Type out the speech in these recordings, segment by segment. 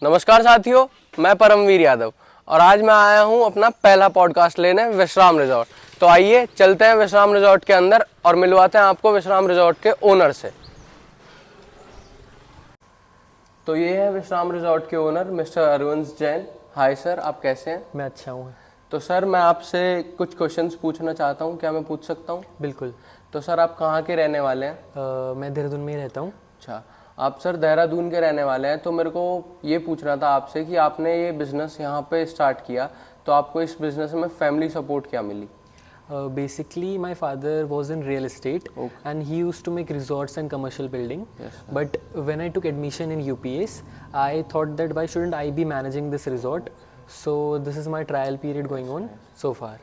नमस्कार साथियों, मैं परमवीर यादव और आज मैं आया हूं अपना पहला पॉडकास्ट लेने विश्राम रिजॉर्ट। तो आइए चलते हैं विश्राम रिजॉर्ट के अंदर और मिलवाते हैं आपको विश्राम रिजॉर्ट के ओनर से। तो ये है विश्राम रिजॉर्ट के owner mister Arvind Jain. Hi sir, आप कैसे हैं? मैं अच्छा हूँ। तो सर मैं आपसे कुछ क्वेश्चंस पूछना चाहता हूँ, क्या मैं पूछ सकता हूँ? बिल्कुल। तो सर आप कहाँ के रहने वाले हैं? मैं देहरादून में ही रहता हूँ। अच्छा, आप सर देहरादून के रहने वाले हैं। तो मेरे को ये पूछना था आपसे कि आपने ये बिज़नेस यहाँ पे स्टार्ट किया तो आपको इस बिज़नेस में फैमिली सपोर्ट क्या मिली? Basically, my father was in real estate and he used to make resorts and commercial building. Yes, sir. But when I took admission in UPS, I thought that why shouldn't I be managing this resort? So this is my trial period going on so far.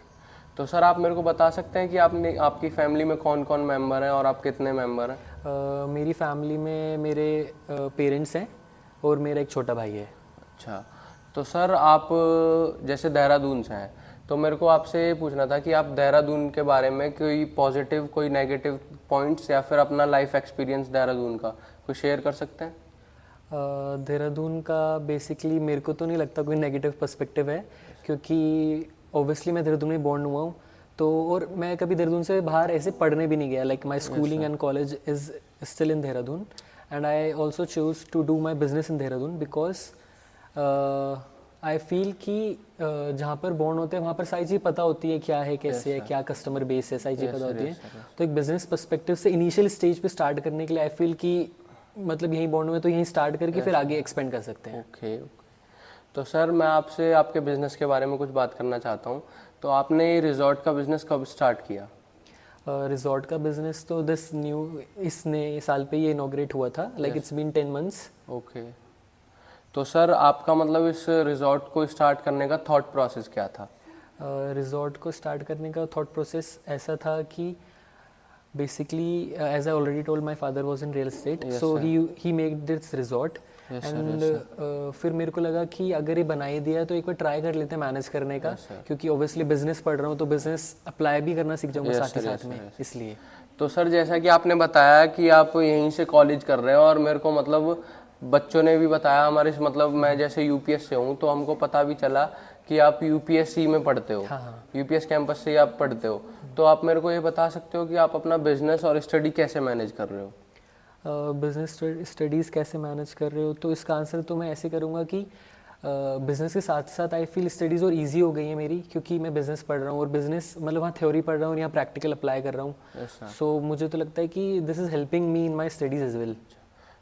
तो sir आप मेरे को बता सकते हैं कि आपने आपकी फैमिली में कौन कौन मेंबर हैं और आप कितने मेंबर हैं? मेरी फैमिली में मेरे पेरेंट्स हैं और मेरा एक छोटा भाई है। अच्छा, तो सर आप जैसे देहरादून से हैं तो मेरे को आपसे ये पूछना था कि आप देहरादून के बारे में कोई पॉजिटिव कोई नेगेटिव पॉइंट्स या फिर अपना लाइफ एक्सपीरियंस देहरादून का कोई शेयर कर सकते हैं? देहरादून का बेसिकली मेरे को तो नहीं लगता कोई नेगेटिव पर्सपेक्टिव है, क्योंकि ऑब्वियसली मैं देहरादून में बॉर्न हुआ हूँ। तो और मैं कभी देहरादून से बाहर ऐसे पढ़ने भी नहीं गया। Like my schooling and college is still in Dehradun and I also choose to do my business in Dehradun because I feel कि जहाँ पर बॉर्न होते हैं वहाँ पर सारी चीज़ पता होती है, क्या है कैसे है, क्या कस्टमर बेस है, सारी चीज़ पता होती है। तो एक बिजनेस पर्सपेक्टिव से इनिशियल स्टेज पे स्टार्ट करने के लिए आई फील कि मतलब यहीं बॉर्न हुए तो यहीं स्टार्ट करके फिर आगे एक्सपेंड कर सकते हैं। ओके। तो सर मैं आपसे आपके बिज़नेस के बारे में कुछ बात करना चाहता हूँ। तो आपने ये रिजॉर्ट का बिज़नेस कब स्टार्ट किया? रिजॉर्ट का बिजनेस तो इस साल पे ये इनॉग्रेट हुआ था। Like it's been 10 months. Okay. तो सर आपका मतलब इस रिजॉर्ट को स्टार्ट करने का थॉट प्रोसेस क्या था? रिजॉर्ट को स्टार्ट करने का थॉट प्रोसेस ऐसा था कि basically as I already told my father was in real estate, so he made this resort and फिर मेरे को लगा कि अगर ये बना ही दिया तो एक बार ट्राई कर लेते हैं मैनेज करने का, क्योंकि ऑब्वियसली बिजनेस पढ़ रहा हूँ तो बिजनेस अप्लाई भी करना सीख जाऊँगा साथ ही साथ में, इसलिए। तो सर जैसा कि आपने बताया कि आप यहीं से कॉलेज कर रहे हैं और मेरे को मतलब बच्चों ने भी बताया हमारे मतलब मैं जैसे यूपीएस से हूँ तो हमको पता भी चला कि आप यूपीएससी में पढ़ते हो। हाँ। यूपीएस कैंपस से ही आप पढ़ते हो। तो आप मेरे को ये बता सकते हो कि आप अपना बिजनेस और स्टडी कैसे मैनेज कर रहे हो? बिजनेस स्टडीज़ कैसे मैनेज कर रहे हो, तो इसका आंसर तो मैं ऐसे करूँगा कि बिज़नेस के साथ साथ आई फील स्टडीज़ और इजी हो गई है मेरी, क्योंकि मैं बिज़नेस पढ़ रहा हूँ और बिज़नेस मतलब वहाँ थ्योरी पढ़ रहा हूँ और यहाँ प्रैक्टिकल अप्लाई कर रहा हूँ। सो मुझे तो लगता है कि this is helping me in my studies as well.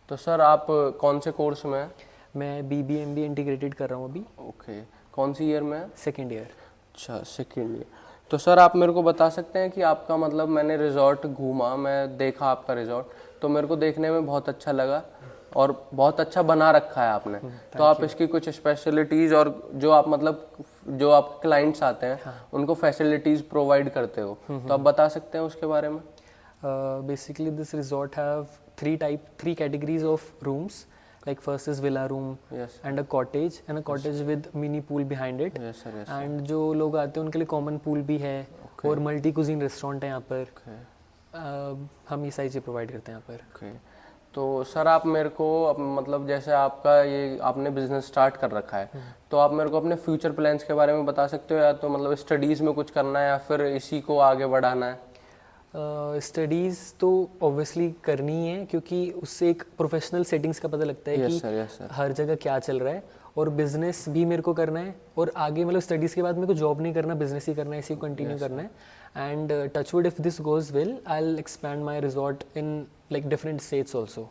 तो सर आप कौन से कोर्स में हैं? मैं BBA MBA इंटीग्रेटेड कर रहा हूँ अभी। ओके। कौन सी ईयर में है? Second year. अच्छा, सेकेंड ईयर। तो सर आप मेरे को बता सकते हैं कि आपका मतलब मैंने रिजॉर्ट घूमा, मैं देखा आपका रिजॉर्ट, तो मेरे को देखने में बहुत अच्छा लगा और बहुत अच्छा बना रखा है आपने। तो आप इसकी कुछ स्पेशलिटीज़ और जो आप मतलब जो आप क्लाइंट्स आते हैं उनको फैसिलिटीज़ प्रोवाइड करते हो, तो आप बता सकते हैं उसके बारे में? Basically this resort have three categories of rooms. Like first is villa room, and a cottage with mini pool behind it. Yes sir, yes. And जो लोग आते हैं उनके लिए कॉमन पूल भी है और मल्टी कुजीन रेस्टोरेंट है यहाँ पर। हम ये सारी चीज़ प्रोवाइड करते हैं यहाँ पर। तो सर आप मेरे को मतलब जैसे आपका ये आपने बिजनेस स्टार्ट कर रखा है तो आप मेरे को अपने फ्यूचर प्लान्स के बारे में बता सकते हो? या तो मतलब स्टडीज़ में कुछ करना है या फिर इसी को आगे बढ़ाना है? स्टडीज़ तो ऑब्वियसली करनी है, क्योंकि उससे एक प्रोफेशनल सेटिंग्स का पता लगता है कि हर जगह क्या चल रहा है। और बिज़नेस भी मेरे को करना है और आगे मतलब स्टडीज़ के बाद मेरे को जॉब नहीं करना, बिजनेस ही करना है, इसी को कंटिन्यू करना है। And touchwood if this goes well I will expand my resort in like different states also.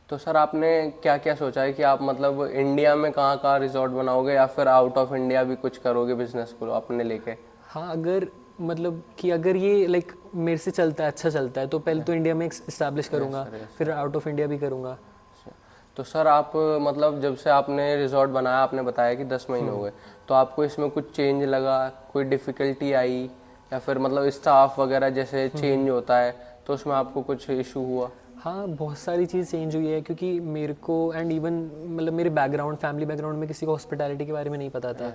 तो सर आपने क्या क्या सोचा है कि आप मतलब इंडिया में कहाँ कहाँ रिजॉर्ट बनाओगे या फिर आउट ऑफ इंडिया भी कुछ करोगे बिजनेस को अपने लेके? हाँ, अगर मतलब कि अगर ये लाइक मेरे से चलता है, अच्छा चलता है, तो पहले तो इंडिया में इस्टेब्लिश करूँगा, फिर आउट ऑफ इंडिया भी करूँगा। तो सर आप मतलब जब से आपने रिजॉर्ट बनाया, आपने बताया कि 10 महीने हो गए, तो आपको इसमें कुछ चेंज लगा, कोई डिफ़िकल्टी आई या फिर मतलब स्टाफ वगैरह जैसे चेंज होता है तो उसमें आपको कुछ इशू हुआ? हाँ, बहुत सारी चीज़ चेंज हुई है, क्योंकि मेरे को एंड इवन मतलब मेरे फैमिली बैकग्राउंड में किसी को हॉस्पिटैलिटी के बारे में नहीं पता था।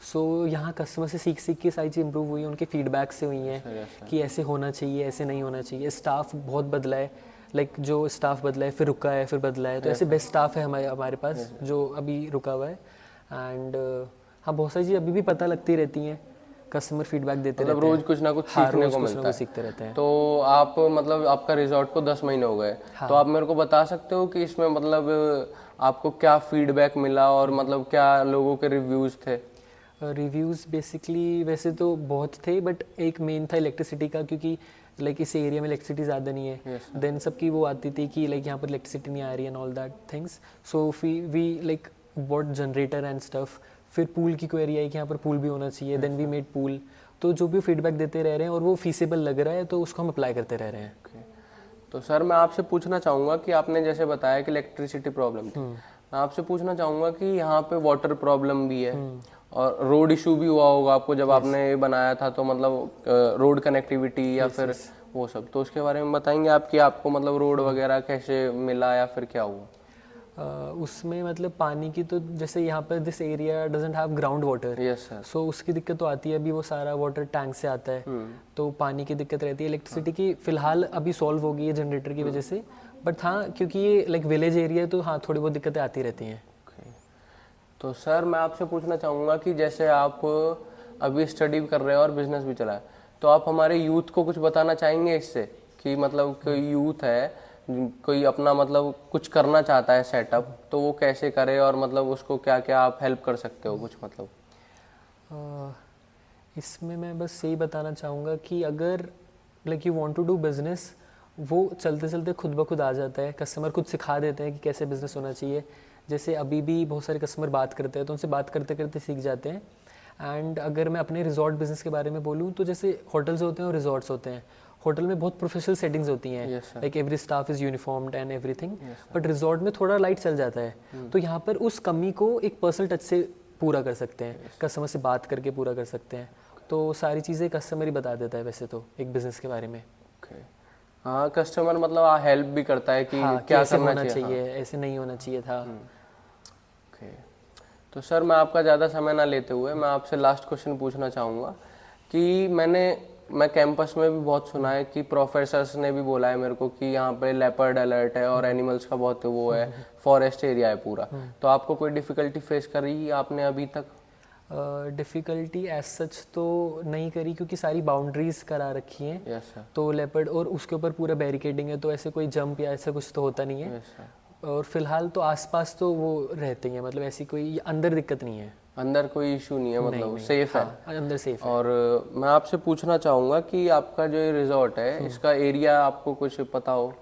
सो यहाँ कस्टमर से सीख के सारी चीज़ इंप्रूव हुई, उनके फीडबैक से हुई हैं कि ऐसे होना चाहिए, ऐसे नहीं होना चाहिए। स्टाफ बहुत बदला है। लाइक जो स्टाफ बदला है फिर रुका है फिर बदला है, तो ऐसे बेस्ट स्टाफ है हमारे हमारे पास जो अभी रुका हुआ है। एंड हाँ, बहुत सारी चीज़ अभी भी पता लगती रहती हैं, कस्टमर फीडबैक देते मतलब रहते हैं। रोज कुछ ना कुछ हाँ, सीखने रोज को कुछ ना मिलता कुछ है। सीखते रहते हैं। तो आप मतलब आपका रिजॉर्ट को 10 महीने हो गए, तो आप मेरे को बता सकते हो कि इसमें मतलब आपको क्या फीडबैक मिला और मतलब क्या लोगों के रिव्यूज थे? रिव्यूज़ बेसिकली वैसे तो बहुत थे, बट एक मेन था इलेक्ट्रिसिटी का, क्योंकि लाइक इस एरिया में इलेक्ट्रिसिटी ज़्यादा नहीं है। देन सबकी वो आती थी कि लाइक यहाँ पर इलेक्ट्रिसिटी नहीं आ रही and all that things, so we like bought generator and stuff. फिर पूल की क्वेरी आई कि यहाँ पर पूल भी होना चाहिए, देन वी मेड पूल। तो जो भी फीडबैक देते रह रहे हैं और वो फीसेबल लग रहा है तो उसको हम अप्लाई करते रह रहे हैं। तो सर मैं आपसे पूछना चाहूँगा कि आपने जैसे बताया कि इलेक्ट्रिसिटी प्रॉब्लम थी, मैं आपसे पूछना चाहूँगा कि यहाँ पे वाटर प्रॉब्लम भी है और रोड इशू भी हुआ होगा आपको जब आपने ये बनाया था, तो मतलब रोड कनेक्टिविटी या फिर वो सब, तो उसके बारे में बताएंगे आप कि आपको मतलब रोड वगैरह कैसे मिला या फिर क्या हुआ? उसमें मतलब पानी की तो जैसे यहाँ पर this area doesn't have ground water, yes sir. So उसकी दिक्कत तो आती है। अभी वो सारा वाटर टैंक से आता है, तो पानी की दिक्कत रहती है। इलेक्ट्रिसिटी की फिलहाल अभी सॉल्व हो गई है जनरेटर की वजह से, बट हाँ क्योंकि ये लाइक विलेज एरिया है तो हाँ थोड़ी बहुत दिक्कतें आती रहती हैं। तो सर मैं आपसे पूछना चाहूँगा कि जैसे आप अभी स्टडी कर रहे हैं और बिजनेस भी चला है, तो आप हमारे यूथ को कुछ बताना चाहेंगे इससे कि मतलब कोई यूथ है कोई अपना मतलब कुछ करना चाहता है सेटअप, तो वो कैसे करे और मतलब उसको क्या क्या आप हेल्प कर सकते हो कुछ मतलब? इसमें मैं बस यही बताना चाहूँगा कि अगर like you want to do business, वो चलते चलते खुद ब खुद आ जाता है। कस्टमर खुद सिखा देते हैं कि कैसे बिजनेस होना चाहिए। जैसे अभी भी बहुत सारे कस्टमर बात करते हैं तो उनसे बात करते करते सीख जाते हैं। एंड अगर मैं अपने रिजॉर्ट बिजनेस के बारे में बोलूँ तो जैसे होटल्स होते हैं और रिजॉर्ट्स होते हैं। होटल में बहुत प्रोफेशनल सेटिंग्स होती हैं, like every staff is uniformed and everything, but resort में थोड़ा लाइट चल जाता है। तो यहाँ पर उस कमी को एक पर्सनल टच से पूरा कर सकते हैं, कस्टमर से बात करके पूरा कर सकते हैं। तो सारी चीज़ें कस्टमर ही बता देता है वैसे तो एक बिज़नेस के बारे में। हाँ, कस्टमर मतलब हेल्प भी करता है कि हाँ, क्या कैसे करना होना चाहिए, हाँ। ऐसे नहीं होना चाहिए था। ओके, तो सर मैं आपका ज़्यादा समय ना लेते हुए मैं आपसे लास्ट क्वेश्चन पूछना चाहूँगा कि मैं कैंपस में भी बहुत सुना है कि प्रोफेसर्स ने भी बोला है मेरे को कि यहाँ पे लेपर्ड अलर्ट है और एनिमल्स का बहुत वो है, फॉरेस्ट एरिया है पूरा, तो आपको कोई डिफ़िकल्टी फेस करी आपने अभी तक? डिफ़िकल्टी एज सच तो नहीं करी क्योंकि सारी बाउंड्रीज करा रखी हैं। Yes sir. तो लेपर्ड और उसके ऊपर पूरा बैरिकेडिंग है, तो ऐसे कोई जंप या ऐसा कुछ तो होता नहीं है। Yes sir. और फिलहाल तो आसपास तो वो रहते हैं, मतलब ऐसी कोई अंदर दिक्कत नहीं है। अंदर कोई इशू नहीं है, मतलब नहीं, सेफ है? हाँ, अंदर सेफ है। और मैं आपसे पूछना चाहूँगा कि आपका जो ये रिजॉर्ट है इसका एरिया आपको कुछ पता हो?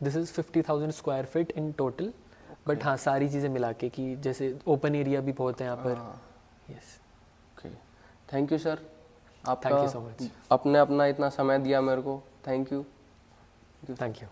This is 50,000 square feet in total, but हाँ सारी चीज़ें मिला के कि जैसे ओपन एरिया भी बहुत है यहाँ पर। Yes. Okay, thank you sir, thank you so much. आपने अपना इतना समय दिया मेरे को, थैंक यू। Thank you.